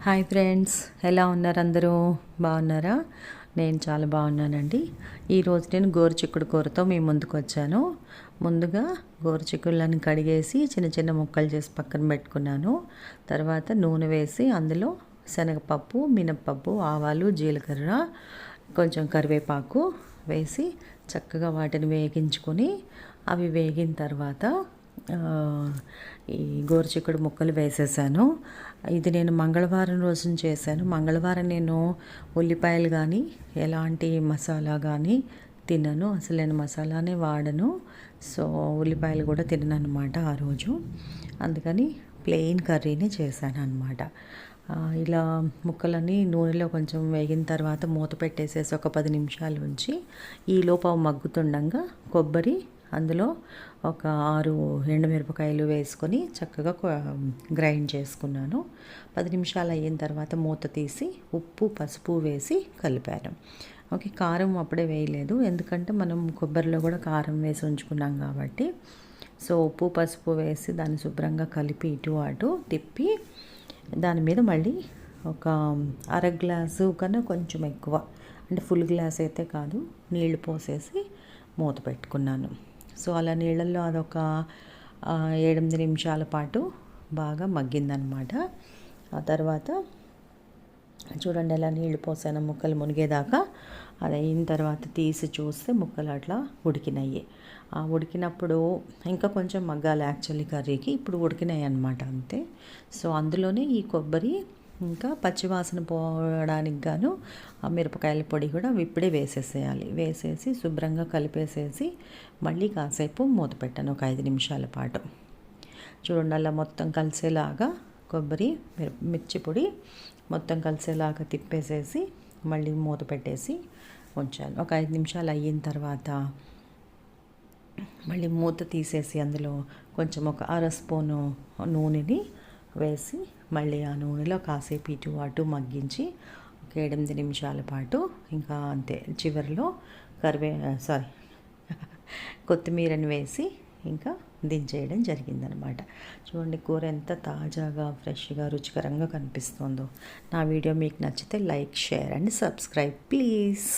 Hi friends, ఎలా ఉన్నారు అందరూ? బాగున్నారా? నేను చాలా బాగున్నానండి. ఈరోజు నేను గోరుచిక్కుడు కూరతో మీ ముందుకు వచ్చాను. ముందుగా గోరుచిక్కుడులను కడిగేసి చిన్న చిన్న ముక్కలు చేసి పక్కన పెట్టుకున్నాను. తర్వాత నూనె వేసి అందులో శనగపప్పు, మినప్పప్పు, ఆవాలు, జీలకర్ర, కొంచెం కరివేపాకు వేసి చక్కగా వాటిని వేగించుకొని అవి వేగిన తర్వాత ఈ గోరుచిక్కుడు ముక్కలు వేసేసాను. ఇది నేను మంగళవారం రోజున చేశాను. మంగళవారం నేను ఉల్లిపాయలు కానీ ఎలాంటి మసాలా కానీ తినను. అసలు నేను మసాలానే వాడను. సో ఉల్లిపాయలు కూడా తినను అనమాట ఆ రోజు. అందుకని ప్లెయిన్ కర్రీని చేశాను అనమాట. ఇలా ముక్కలని నూనెలో కొంచెం వేగిన తర్వాత మూత పెట్టేసేసి ఒక 10 నిమిషాలు ఉంచి ఈలోపు మగ్గుతుండగా కొబ్బరి, అందులో ఒక 6 ఎండుమిరపకాయలు వేసుకొని చక్కగా గ్రైండ్ చేసుకున్నాను. 10 నిమిషాలు అయిన తర్వాత మూత తీసి ఉప్పు, పసుపు వేసి కలిపాను. ఓకే, కారం అప్పుడే వేయలేదు, ఎందుకంటే మనం కొబ్బరిలో కూడా కారం వేసి ఉంచుకున్నాం కాబట్టి. సో ఉప్పు, పసుపు వేసి దాన్ని శుభ్రంగా కలిపి ఇటు అటు తిప్పి దాని మీద మళ్ళీ ఒక అర గ్లాసు కన్నా కొంచెం ఎక్కువ, అంటే ఫుల్ గ్లాస్ అయితే కాదు, నీళ్లు పోసేసి మూత పెట్టుకున్నాను. సో అలా నీళ్ళల్లో అదొక 7-8 నిమిషాల పాటు బాగా మగ్గిందనమాట. ఆ తర్వాత చూడండి ఎలా నీళ్లు పోసాను ముక్కలు మునిగేదాకా. అది అయిన తర్వాత తీసి చూస్తే ముక్కలు అట్లా ఉడికినాయి. ఆ ఉడికినప్పుడు ఇంకా కొంచెం మగ్గాలి యాక్చువల్లీ కర్రీకి. ఇప్పుడు ఉడికినాయి అనమాట, అంతే. సో అందులోనే ఈ కొబ్బరి ఇంకా పచ్చివాసన పోవడానికి గాను ఆ మిరపకాయల పొడి కూడా ఇప్పుడే వేసేసేయాలి. వేసేసి శుభ్రంగా కలిపేసేసి మళ్ళీ కాసేపు మూత పెట్టాను ఒక 5 నిమిషాల పాటు. చూడండి అలా మొత్తం కలిసేలాగా కొబ్బరి, మిర్చి పొడి మొత్తం కలిసేలాగా తిప్పేసేసి మళ్ళీ మూత పెట్టేసి ఉంచాను. ఒక 5 నిమిషాలు అయిన తర్వాత మళ్ళీ మూత తీసేసి అందులో కొంచెం ఒక అర స్పూను నూనెని వేసి మళ్ళీ ఆ నూనెలో కాసేపు ఇటు అటు మగ్గించి ఒక 7-8 నిమిషాల పాటు ఇంకా అంతే. చివరిలో కొత్తిమీరని వేసి ఇంకా దించేయడం జరిగిందనమాట. చూడండి కూర ఎంత తాజాగా, ఫ్రెష్గా, రుచికరంగా కనిపిస్తుందో. నా వీడియో మీకు నచ్చితే like, share and subscribe please.